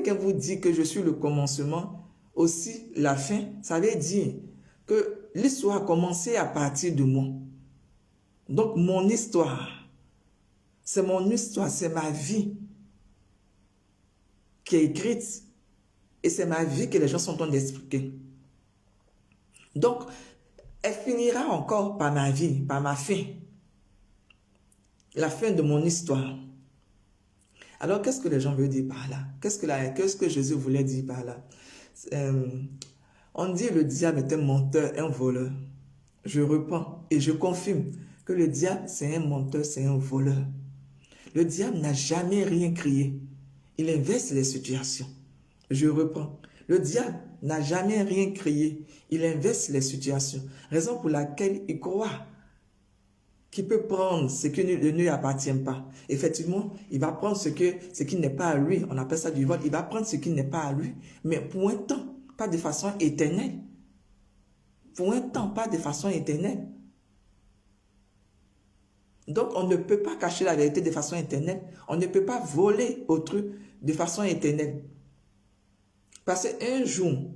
quelqu'un vous dit que je suis le commencement, aussi la fin, ça veut dire que l'histoire a commencé à partir de moi. Donc, mon histoire, c'est ma vie qui est écrite et c'est ma vie que les gens sont en train d'expliquer. Donc, elle finira encore par ma vie, par ma fin. La fin de mon histoire. Alors, qu'est-ce que les gens veulent dire par là? Qu'est-ce que Jésus voulait dire par là? On dit le diable est un menteur, un voleur. Je reprends et je confirme que le diable, c'est un menteur, c'est un voleur. Le diable n'a jamais rien créé. Il inverse les situations. Je reprends. Le diable n'a jamais rien créé. Il inverse les situations. Raison pour laquelle il croit qu'il peut prendre ce qui ne lui appartient pas. Effectivement, il va prendre ce qui n'est pas à lui. On appelle ça du vol. Il va prendre ce qui n'est pas à lui, mais pour un temps, pas de façon éternelle. Pour un temps, pas de façon éternelle. Donc, on ne peut pas cacher la vérité de façon éternelle. On ne peut pas voler autrui de façon éternelle. Parce qu'un jour,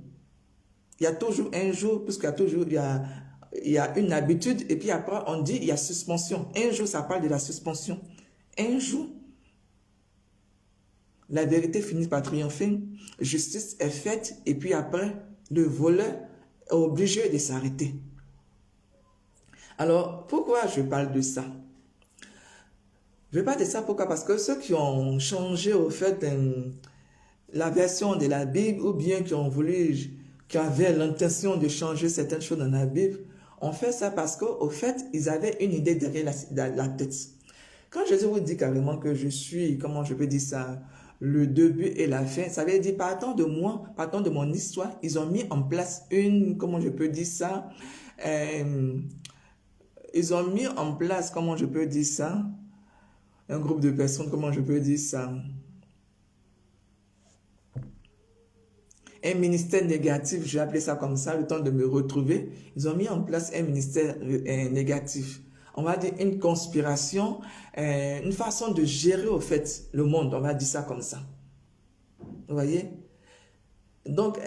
il y a toujours un jour, puisqu'il y a toujours, il y a une habitude, et puis après, on dit il y a suspension. Un jour, ça parle de la suspension. Un jour, la vérité finit par triompher, justice est faite, et puis après, le voleur est obligé de s'arrêter. Alors, pourquoi je parle de ça? Je parle de ça pourquoi? Parce que ceux qui ont changé au fait la version de la Bible ou bien qui avaient l'intention de changer certaines choses dans la Bible, ont fait ça parce qu'au fait, ils avaient une idée derrière la tête. Quand Jésus vous dit carrément que je suis, comment je peux dire ça, le début et la fin, ça veut dire partant de moi, partant de mon histoire, ils ont mis en place comment je peux dire ça, ils ont mis en place, comment je peux dire ça, un groupe de personnes, comment je peux dire ça, un ministère négatif, je vais appeler ça comme ça, le temps de me retrouver. Ils ont mis en place un ministère négatif. On va dire une conspiration, une façon de gérer au fait le monde, on va dire ça comme ça. Vous voyez? Donc,